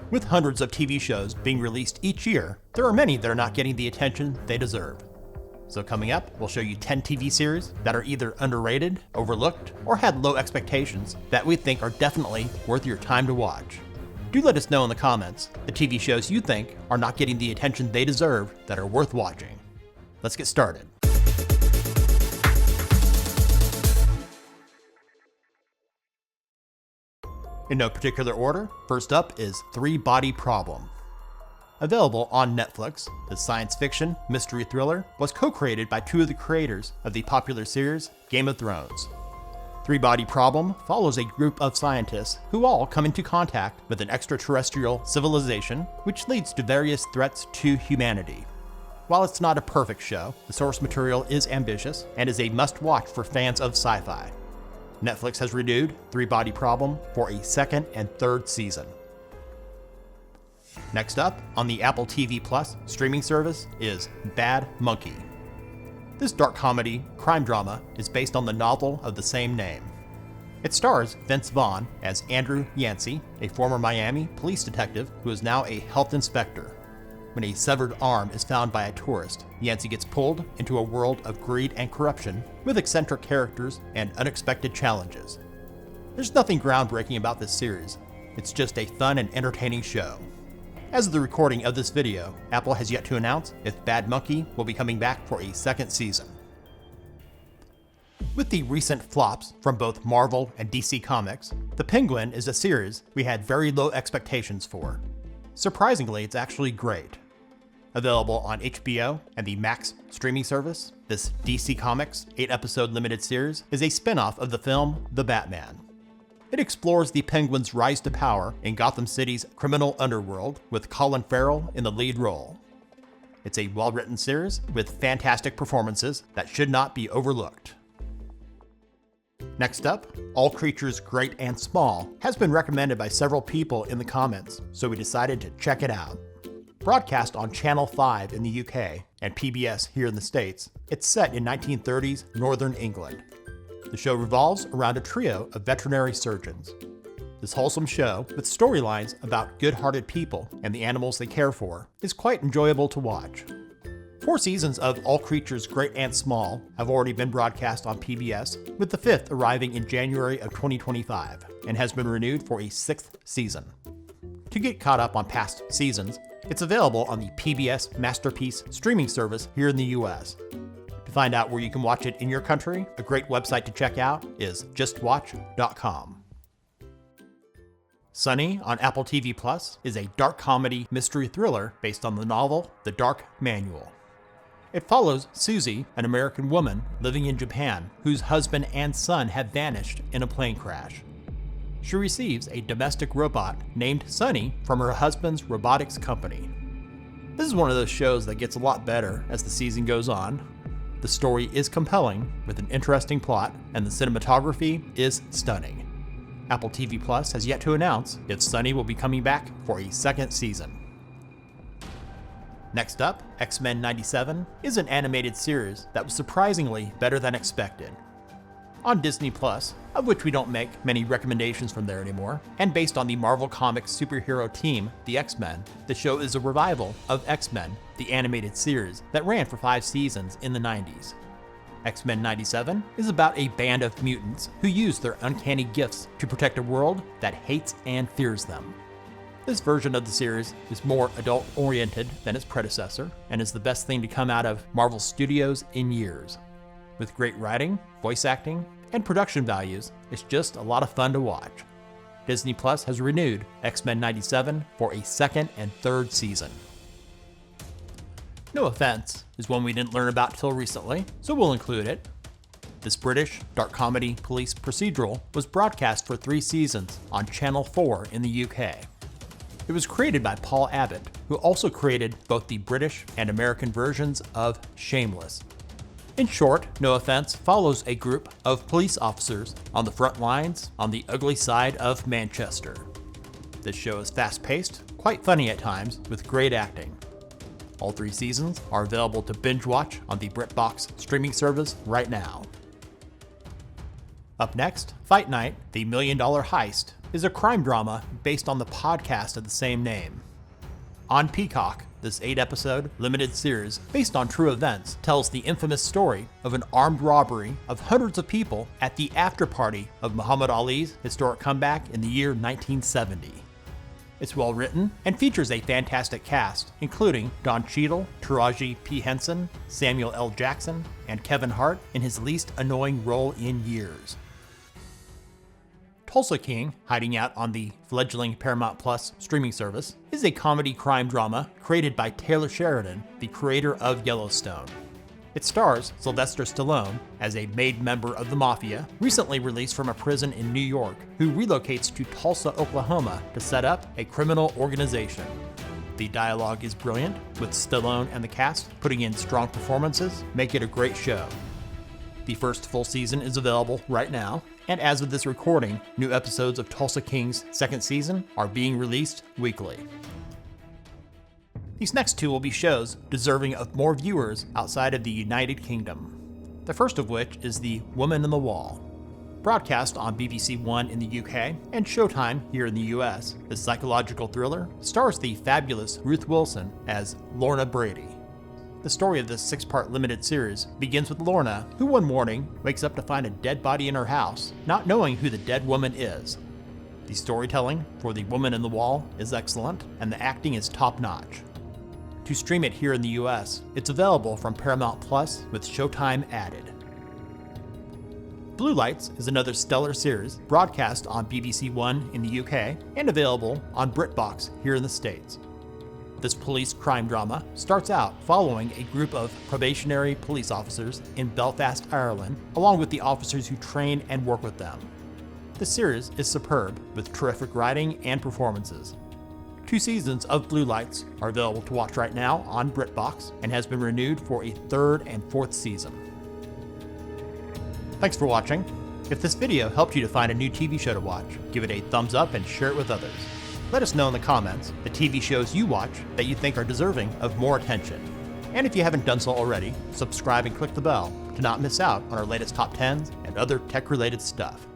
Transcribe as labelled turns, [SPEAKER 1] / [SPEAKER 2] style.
[SPEAKER 1] With hundreds of TV shows being released each year, there are many that are not getting the attention they deserve. So coming up, we'll show you 10 TV series that are either underrated, overlooked, or had low expectations that we think are definitely worth your time to watch. Do let us know in the comments the TV shows you think are not getting the attention they deserve that are worth watching. Let's get started. In no particular order, first up is Three Body Problem. Available on Netflix, the science fiction mystery thriller was co-created by two of the creators of the popular series Game of Thrones. Three Body Problem follows a group of scientists who all come into contact with an extraterrestrial civilization, which leads to various threats to humanity. While it's not a perfect show, the source material is ambitious and is a must-watch for fans of sci-fi. Netflix has renewed Three Body Problem for a second and third season. Next up, on the Apple TV Plus streaming service is Bad Monkey. This dark comedy crime drama is based on the novel of the same name. It stars Vince Vaughn as Andrew Yancey, a former Miami police detective who is now a health inspector. When a severed arm is found by a tourist, Yancey gets pulled into a world of greed and corruption with eccentric characters and unexpected challenges. There's nothing groundbreaking about this series. It's just a fun and entertaining show. As of the recording of this video, Apple has yet to announce if Bad Monkey will be coming back for a second season. With the recent flops from both Marvel and DC Comics, The Penguin is a series we had very low expectations for. Surprisingly, it's actually great. Available on HBO and the Max streaming service, this DC Comics 8-episode limited series is a spin-off of the film The Batman. It explores the Penguin's rise to power in Gotham City's criminal underworld with Colin Farrell in the lead role. It's a well-written series with fantastic performances that should not be overlooked. Next up, All Creatures Great and Small has been recommended by several people in the comments, so we decided to check it out. Broadcast on Channel 5 in the UK and PBS here in the States, it's set in 1930s Northern England. The show revolves around a trio of veterinary surgeons. This wholesome show, with storylines about good-hearted people and the animals they care for, is quite enjoyable to watch. 4 seasons of All Creatures Great and Small have already been broadcast on PBS, with the 5th arriving in January of 2025, and has been renewed for a 6th season. To get caught up on past seasons, it's available on the PBS Masterpiece streaming service here in the US. To find out where you can watch it in your country, a great website to check out is JustWatch.com. Sunny on Apple TV Plus is a dark comedy mystery thriller based on the novel The Dark Manual. It follows Susie, an American woman living in Japan whose husband and son have vanished in a plane crash. She receives a domestic robot named Sunny from her husband's robotics company. This is one of those shows that gets a lot better as the season goes on. The story is compelling with an interesting plot, and the cinematography is stunning. Apple TV Plus has yet to announce if Sunny will be coming back for a second season. Next up, X-Men 97 is an animated series that was surprisingly better than expected. On Disney Plus, of which we don't make many recommendations from there anymore, and based on the Marvel Comics superhero team, the X-Men, the show is a revival of X-Men, the animated series that ran for 5 seasons in the 90s. X-Men 97 is about a band of mutants who use their uncanny gifts to protect a world that hates and fears them. This version of the series is more adult-oriented than its predecessor, and is the best thing to come out of Marvel Studios in years. With great writing, voice acting, and production values, it's just a lot of fun to watch. Disney Plus has renewed X-Men 97 for a second and third season. No Offence is one we didn't learn about till recently, so we'll include it. This British dark comedy police procedural was broadcast for 3 seasons on Channel 4 in the UK. It was created by Paul Abbott, who also created both the British and American versions of Shameless. In short, No Offence follows a group of police officers on the front lines on the ugly side of Manchester. This show is fast-paced, quite funny at times, with great acting. All 3 seasons are available to binge watch on the BritBox streaming service right now. Up next, Fight Night, the $1 Million Heist, is a crime drama based on the podcast of the same name. On Peacock, this 8-episode limited series based on true events tells the infamous story of an armed robbery of hundreds of people at the after-party of Muhammad Ali's historic comeback in the year 1970. It's well written and features a fantastic cast, including Don Cheadle, Taraji P. Henson, Samuel L. Jackson, and Kevin Hart in his least annoying role in years. Tulsa King, hiding out on the fledgling Paramount Plus streaming service, is a comedy crime drama created by Taylor Sheridan, the creator of Yellowstone. It stars Sylvester Stallone as a made member of the Mafia, recently released from a prison in New York, who relocates to Tulsa, Oklahoma to set up a criminal organization. The dialogue is brilliant, with Stallone and the cast putting in strong performances, make it a great show. The first full season is available right now, and as of this recording, new episodes of Tulsa King's second season are being released weekly. These next two will be shows deserving of more viewers outside of the United Kingdom. The first of which is The Woman in the Wall. Broadcast on BBC One in the UK and Showtime here in the US, this psychological thriller stars the fabulous Ruth Wilson as Lorna Brady. The story of this 6-part limited series begins with Lorna, who one morning wakes up to find a dead body in her house, not knowing who the dead woman is. The storytelling for The Woman in the Wall is excellent, and the acting is top-notch. To stream it here in the US, it's available from Paramount Plus with Showtime added. Blue Lights is another stellar series broadcast on BBC One in the UK and available on BritBox here in the States. This police crime drama starts out following a group of probationary police officers in Belfast, Ireland, along with the officers who train and work with them. The series is superb, with terrific writing and performances. 2 seasons of Blue Lights are available to watch right now on BritBox and has been renewed for a 3rd and 4th season. Thanks for watching. If this video helped you to find a new TV show to watch, give it a thumbs up and share it with others. Let us know in the comments the TV shows you watch that you think are deserving of more attention. And if you haven't done so already, subscribe and click the bell to not miss out on our latest top 10s and other tech-related stuff.